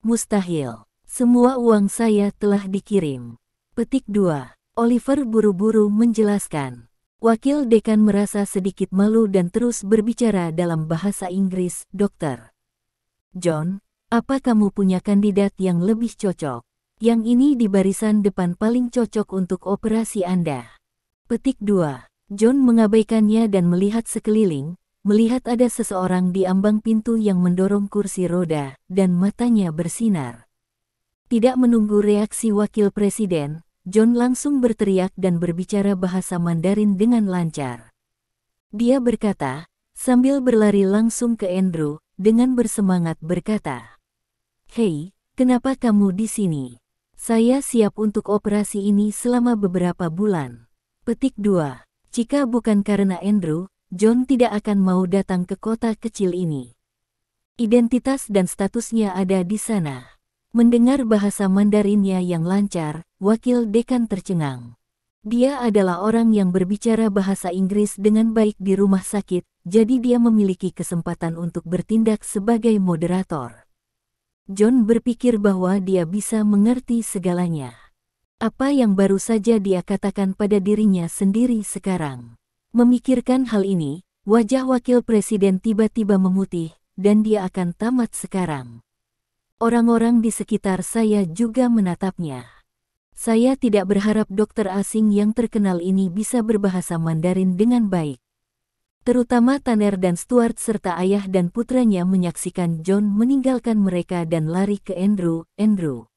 Mustahil. Semua uang saya telah dikirim. Petik 2. Oliver buru-buru menjelaskan. Wakil dekan merasa sedikit malu dan terus berbicara dalam bahasa Inggris, "Dokter John, apa kamu punya kandidat yang lebih cocok? Yang ini di barisan depan paling cocok untuk operasi Anda." Petik 2. John mengabaikannya dan melihat sekeliling, melihat ada seseorang di ambang pintu yang mendorong kursi roda, dan matanya bersinar. Tidak menunggu reaksi wakil presiden, John langsung berteriak dan berbicara bahasa Mandarin dengan lancar. Dia berkata, sambil berlari langsung ke Andrew, dengan bersemangat berkata, "Hei, kenapa kamu di sini? Saya siap untuk operasi ini selama beberapa bulan." Petik 2. Jika bukan karena Andrew, John tidak akan mau datang ke kota kecil ini. Identitas dan statusnya ada di sana. Mendengar bahasa Mandarinnya yang lancar, wakil dekan tercengang. Dia adalah orang yang berbicara bahasa Inggris dengan baik di rumah sakit, jadi dia memiliki kesempatan untuk bertindak sebagai moderator. John berpikir bahwa dia bisa mengerti segalanya. Apa yang baru saja dia katakan pada dirinya sendiri sekarang. Memikirkan hal ini, wajah wakil presiden tiba-tiba memutih, dan dia akan tamat sekarang. Orang-orang di sekitar saya juga menatapnya. Saya tidak berharap dokter asing yang terkenal ini bisa berbahasa Mandarin dengan baik. Terutama Tanner dan Stuart serta ayah dan putranya menyaksikan John meninggalkan mereka dan lari ke Andrew.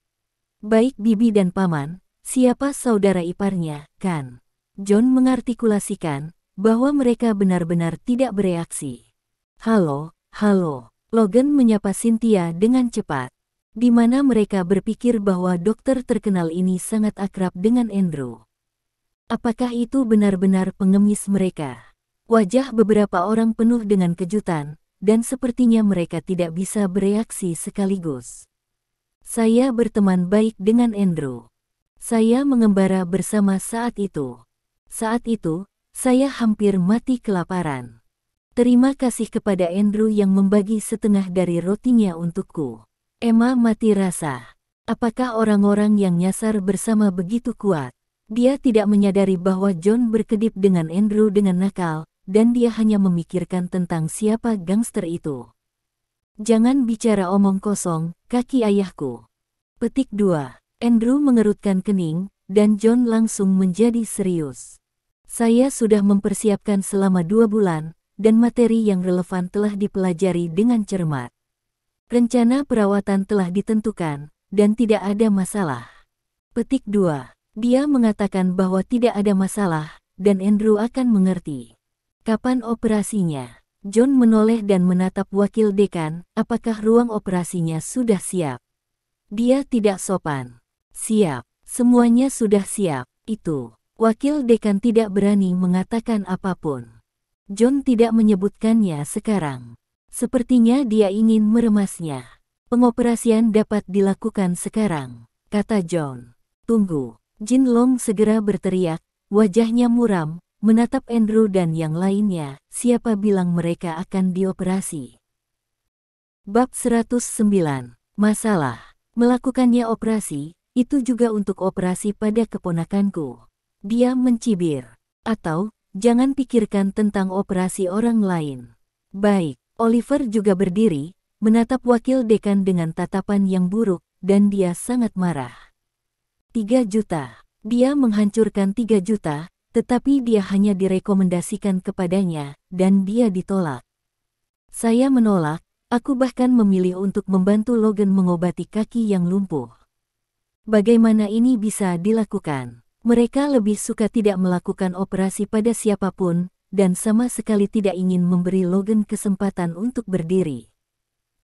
Baik bibi dan paman, siapa saudara iparnya, kan? John mengartikulasikan, bahwa mereka benar-benar tidak bereaksi. "Halo, halo." Logan menyapa Cynthia dengan cepat. Di mana mereka berpikir bahwa dokter terkenal ini sangat akrab dengan Andrew. Apakah itu benar-benar pengemis mereka? Wajah beberapa orang penuh dengan kejutan, dan sepertinya mereka tidak bisa bereaksi sekaligus. Saya berteman baik dengan Andrew. Saya mengembara bersama saat itu. Saat itu, saya hampir mati kelaparan. Terima kasih kepada Andrew yang membagi setengah dari rotinya untukku. Emma mati rasa. Apakah orang-orang yang nyasar bersama begitu kuat? Dia tidak menyadari bahwa John berkedip dengan Andrew dengan nakal, dan dia hanya memikirkan tentang siapa gangster itu. Jangan bicara omong kosong, kaki ayahku. Petik 2. Andrew mengerutkan kening, dan John langsung menjadi serius. Saya sudah mempersiapkan selama 2 bulan, dan materi yang relevan telah dipelajari dengan cermat. Rencana perawatan telah ditentukan, dan tidak ada masalah. Petik 2. Dia mengatakan bahwa tidak ada masalah, dan Andrew akan mengerti. Kapan operasinya? John menoleh dan menatap wakil dekan, apakah ruang operasinya sudah siap? Dia tidak sopan. Siap. Semuanya sudah siap. Itu. Wakil dekan tidak berani mengatakan apapun. John tidak menyebutkannya sekarang. Sepertinya dia ingin meremasnya. Pengoperasian dapat dilakukan sekarang, kata John. Tunggu. Jin Long segera berteriak, wajahnya muram, menatap Andrew dan yang lainnya, siapa bilang mereka akan dioperasi. Bab 109. Masalah. Melakukannya operasi, itu juga untuk operasi pada keponakanku. Dia mencibir. Atau, jangan pikirkan tentang operasi orang lain. Baik. Oliver juga berdiri, menatap wakil dekan dengan tatapan yang buruk, dan dia sangat marah. 3 juta. Dia menghancurkan 3 juta, tetapi dia hanya direkomendasikan kepadanya, dan dia ditolak. Saya menolak, aku bahkan memilih untuk membantu Logan mengobati kaki yang lumpuh. Bagaimana ini bisa dilakukan? Mereka lebih suka tidak melakukan operasi pada siapapun, dan sama sekali tidak ingin memberi Logan kesempatan untuk berdiri.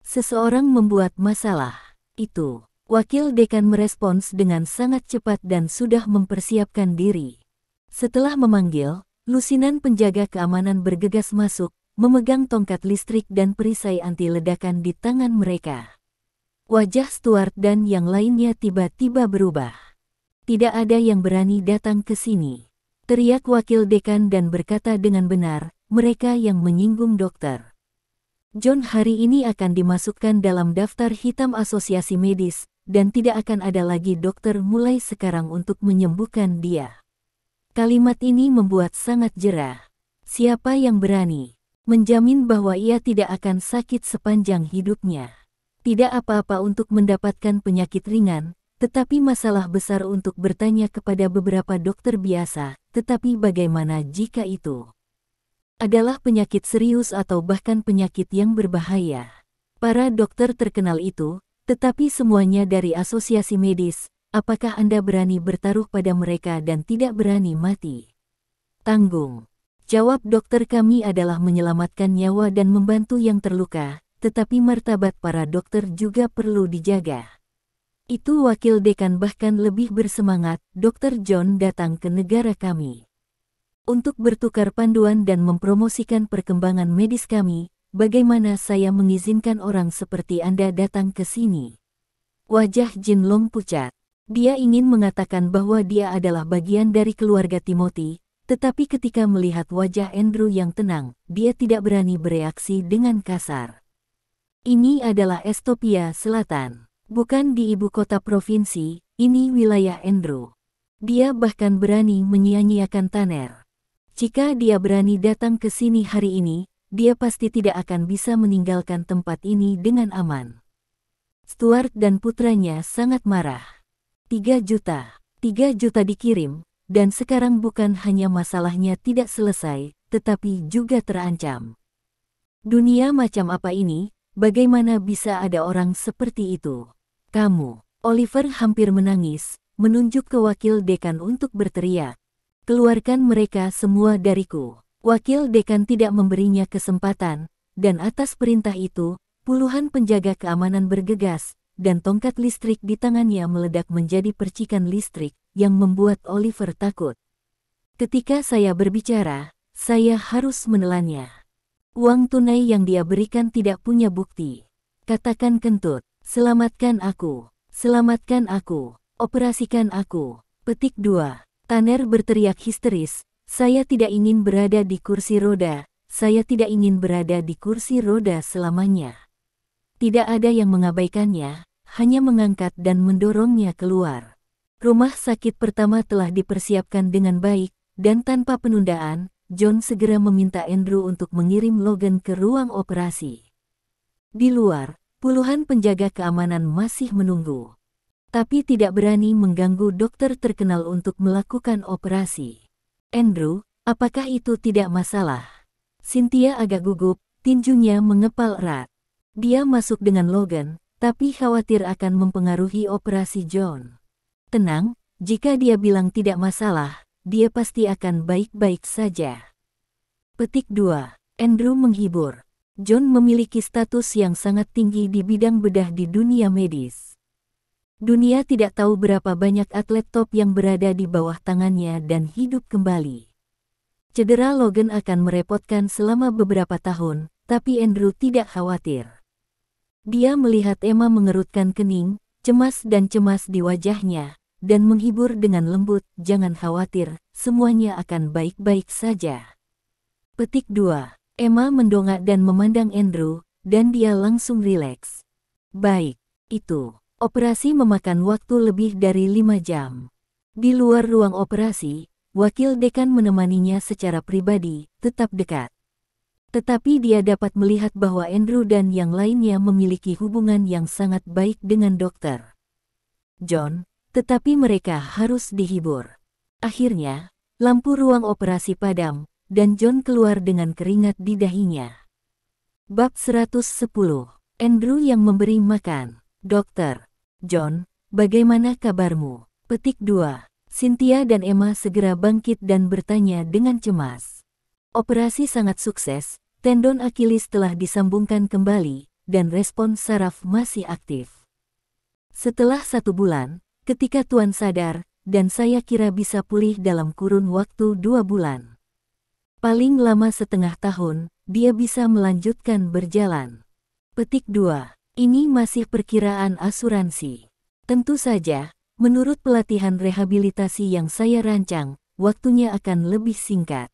Seseorang membuat masalah. Itu. Wakil dekan merespons dengan sangat cepat dan sudah mempersiapkan diri. Setelah memanggil, lusinan penjaga keamanan bergegas masuk, memegang tongkat listrik dan perisai anti ledakan di tangan mereka. Wajah Stuart dan yang lainnya tiba-tiba berubah. Tidak ada yang berani datang ke sini. Teriak wakil dekan dan berkata dengan benar, mereka yang menyinggung dokter. John hari ini akan dimasukkan dalam daftar hitam asosiasi medis, dan tidak akan ada lagi dokter mulai sekarang untuk menyembuhkan dia. Kalimat ini membuat sangat jera. Siapa yang berani menjamin bahwa ia tidak akan sakit sepanjang hidupnya? Tidak apa-apa untuk mendapatkan penyakit ringan, tetapi masalah besar untuk bertanya kepada beberapa dokter biasa, tetapi bagaimana jika itu adalah penyakit serius atau bahkan penyakit yang berbahaya? Para dokter terkenal itu, tetapi semuanya dari asosiasi medis, apakah Anda berani bertaruh pada mereka dan tidak berani mati? Tanggung jawab dokter kami adalah menyelamatkan nyawa dan membantu yang terluka, tetapi martabat para dokter juga perlu dijaga. Itu wakil dekan bahkan lebih bersemangat, Dr. John datang ke negara kami untuk bertukar panduan dan mempromosikan perkembangan medis kami. Bagaimana saya mengizinkan orang seperti Anda datang ke sini? Wajah Jin Long pucat. Dia ingin mengatakan bahwa dia adalah bagian dari keluarga Timothy, tetapi ketika melihat wajah Andrew yang tenang, dia tidak berani bereaksi dengan kasar. Ini adalah Estopia Selatan. Bukan di ibu kota provinsi, ini wilayah Andrew. Dia bahkan berani menyia-nyiakan Tanner. Jika dia berani datang ke sini hari ini, dia pasti tidak akan bisa meninggalkan tempat ini dengan aman. Stuart dan putranya sangat marah. 3 juta. 3 juta dikirim, dan sekarang bukan hanya masalahnya tidak selesai, tetapi juga terancam. Dunia macam apa ini? Bagaimana bisa ada orang seperti itu? Kamu. Oliver hampir menangis, menunjuk ke wakil dekan untuk berteriak. Keluarkan mereka semua dariku. Wakil dekan tidak memberinya kesempatan, dan atas perintah itu, puluhan penjaga keamanan bergegas, dan tongkat listrik di tangannya meledak menjadi percikan listrik, yang membuat Oliver takut. Ketika saya berbicara, saya harus menelannya. Uang tunai yang dia berikan tidak punya bukti. Katakan kentut, selamatkan aku. Selamatkan aku. Operasikan aku. Petik 2. Tanner berteriak histeris, saya tidak ingin berada di kursi roda, saya tidak ingin berada di kursi roda selamanya. Tidak ada yang mengabaikannya, hanya mengangkat dan mendorongnya keluar. Rumah sakit pertama telah dipersiapkan dengan baik, dan tanpa penundaan, John segera meminta Andrew untuk mengirim Logan ke ruang operasi. Di luar, puluhan penjaga keamanan masih menunggu, tapi tidak berani mengganggu dokter terkenal untuk melakukan operasi. Andrew, apakah itu tidak masalah? Cynthia agak gugup, tinjunya mengepal erat. Dia masuk dengan Logan, tapi khawatir akan mempengaruhi operasi John. Tenang, jika dia bilang tidak masalah, dia pasti akan baik-baik saja. Petik 2. Andrew menghibur. John memiliki status yang sangat tinggi di bidang bedah di dunia medis. Dunia tidak tahu berapa banyak atlet top yang berada di bawah tangannya dan hidup kembali. Cedera Logan akan merepotkan selama beberapa tahun, tapi Andrew tidak khawatir. Dia melihat Emma mengerutkan kening, cemas di wajahnya, dan menghibur dengan lembut, jangan khawatir, semuanya akan baik-baik saja. Petik 2. Emma mendongak dan memandang Andrew, dan dia langsung rileks. Baik, itu. Operasi memakan waktu lebih dari 5 jam. Di luar ruang operasi, wakil dekan menemaninya secara pribadi, tetap dekat. Tetapi dia dapat melihat bahwa Andrew dan yang lainnya memiliki hubungan yang sangat baik dengan dokter John, tetapi mereka harus dihibur. Akhirnya, lampu ruang operasi padam, dan John keluar dengan keringat di dahinya. Bab 110. Andrew yang memberi makan. Dokter John, bagaimana kabarmu? Petik 2. Cynthia dan Emma segera bangkit dan bertanya dengan cemas. Operasi sangat sukses, tendon Achilles telah disambungkan kembali, dan respon saraf masih aktif. Setelah 1 bulan, ketika Tuan sadar, dan saya kira bisa pulih dalam kurun waktu 2 bulan. Paling lama setengah tahun, dia bisa melanjutkan berjalan. Petik 2. Ini masih perkiraan asuransi. Tentu saja, menurut pelatihan rehabilitasi yang saya rancang, waktunya akan lebih singkat.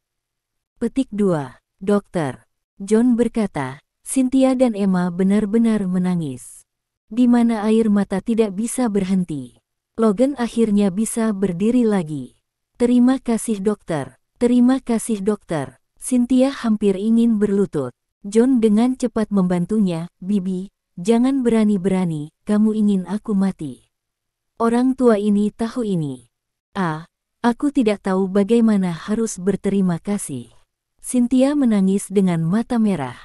Petik 2. Dokter John berkata, Cynthia dan Emma benar-benar menangis. Di mana air mata tidak bisa berhenti. Logan akhirnya bisa berdiri lagi. Terima kasih dokter. Terima kasih dokter. Cynthia hampir ingin berlutut. John dengan cepat membantunya, Bibi, jangan berani-berani, kamu ingin aku mati. Orang tua ini tahu ini. Aku tidak tahu bagaimana harus berterima kasih. Cynthia menangis dengan mata merah.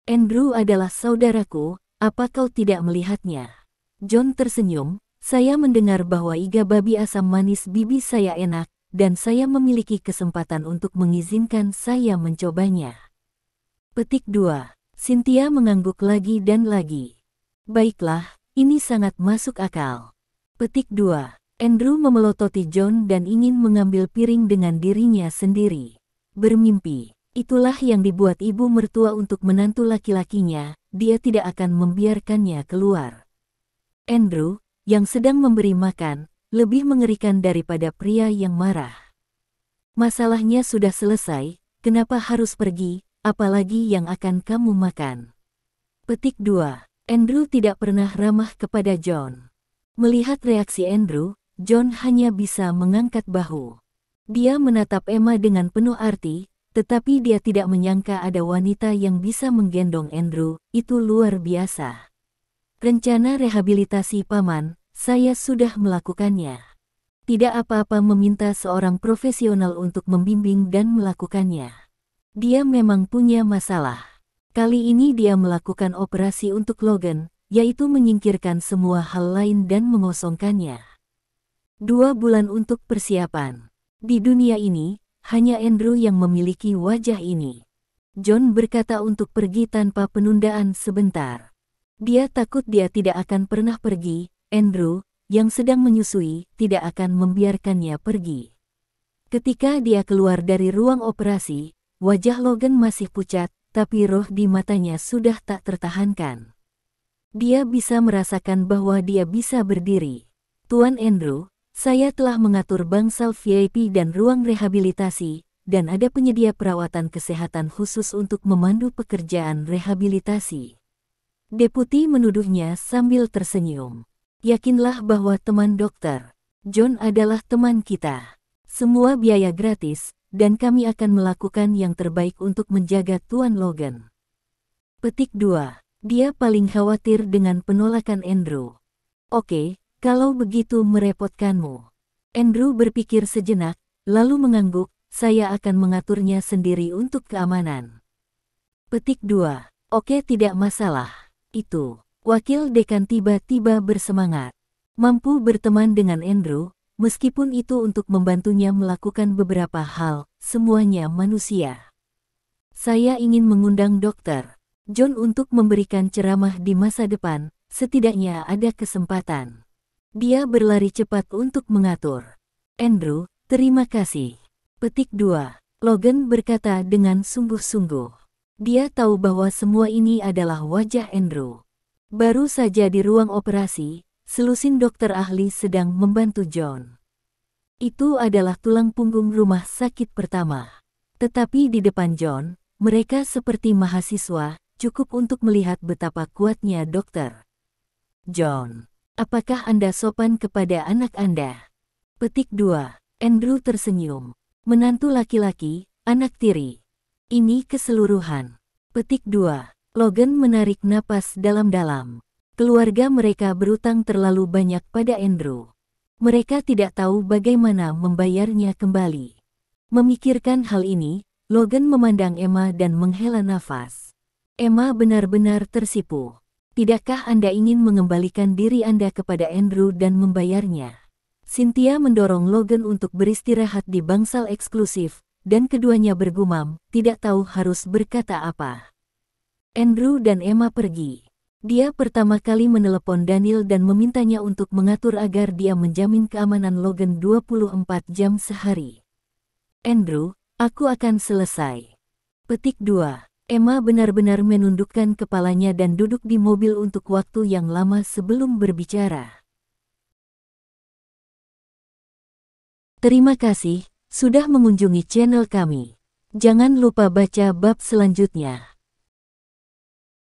Andrew adalah saudaraku, apa kau tidak melihatnya? John tersenyum, saya mendengar bahwa iga babi asam manis bibi saya enak, dan saya memiliki kesempatan untuk mengizinkan saya mencobanya. Petik 2. Cynthia mengangguk lagi dan lagi. Baiklah, ini sangat masuk akal. Petik 2. Andrew memelototi John dan ingin mengambil piring dengan dirinya sendiri. Bermimpi. Itulah yang dibuat ibu mertua untuk menantu laki-lakinya, dia tidak akan membiarkannya keluar. Andrew, yang sedang memberi makan, lebih mengerikan daripada pria yang marah. Masalahnya sudah selesai, kenapa harus pergi, apalagi yang akan kamu makan? Petik 2. Andrew tidak pernah ramah kepada John. Melihat reaksi Andrew, John hanya bisa mengangkat bahu. Dia menatap Emma dengan penuh arti, tetapi dia tidak menyangka ada wanita yang bisa menggendong Andrew, itu luar biasa. Rencana rehabilitasi paman, saya sudah melakukannya. Tidak apa-apa meminta seorang profesional untuk membimbing dan melakukannya. Dia memang punya masalah. Kali ini dia melakukan operasi untuk Logan, yaitu menyingkirkan semua hal lain dan mengosongkannya. 2 bulan untuk persiapan. Di dunia ini, hanya Andrew yang memiliki wajah ini. John berkata untuk pergi tanpa penundaan sebentar. Dia takut dia tidak akan pernah pergi, Andrew, yang sedang menyusui, tidak akan membiarkannya pergi. Ketika dia keluar dari ruang operasi, wajah Logan masih pucat, tapi roh di matanya sudah tak tertahankan. Dia bisa merasakan bahwa dia bisa berdiri. Tuan Andrew, saya telah mengatur bangsal VIP dan ruang rehabilitasi, dan ada penyedia perawatan kesehatan khusus untuk memandu pekerjaan rehabilitasi. Deputi menuduhnya sambil tersenyum. Yakinlah bahwa teman dokter John adalah teman kita. Semua biaya gratis, dan kami akan melakukan yang terbaik untuk menjaga Tuan Logan. Petik 2. Dia paling khawatir dengan penolakan Andrew. Oke, kalau begitu merepotkanmu. Andrew berpikir sejenak, lalu mengangguk, saya akan mengaturnya sendiri untuk keamanan. Petik 2. Oke, tidak masalah. Itu. Wakil dekan tiba-tiba bersemangat. Mampu berteman dengan Andrew, meskipun itu untuk membantunya melakukan beberapa hal, semuanya manusia. Saya ingin mengundang Dr. John untuk memberikan ceramah di masa depan, setidaknya ada kesempatan. Dia berlari cepat untuk mengatur. Andrew, terima kasih. Petik 2. Logan berkata dengan sungguh-sungguh. Dia tahu bahwa semua ini adalah wajah Andrew. Baru saja di ruang operasi, selusin dokter ahli sedang membantu John. Itu adalah tulang punggung rumah sakit pertama. Tetapi di depan John, mereka seperti mahasiswa, cukup untuk melihat betapa kuatnya dokter. John, apakah Anda sopan kepada anak Anda? Petik 2. Andrew tersenyum. Menantu laki-laki, anak tiri. Ini keseluruhan. Petik 2. Logan menarik napas dalam-dalam. Keluarga mereka berutang terlalu banyak pada Andrew. Mereka tidak tahu bagaimana membayarnya kembali. Memikirkan hal ini, Logan memandang Emma dan menghela nafas. Emma benar-benar tersipu. Tidakkah Anda ingin mengembalikan diri Anda kepada Andrew dan membayarnya? Cynthia mendorong Logan untuk beristirahat di bangsal eksklusif, dan keduanya bergumam, tidak tahu harus berkata apa. Andrew dan Emma pergi. Dia pertama kali menelepon Daniel dan memintanya untuk mengatur agar dia menjamin keamanan Logan 24 jam sehari. Andrew, aku akan selesai. Petik 2. Emma benar-benar menundukkan kepalanya dan duduk di mobil untuk waktu yang lama sebelum berbicara. Terima kasih sudah mengunjungi channel kami. Jangan lupa baca bab selanjutnya.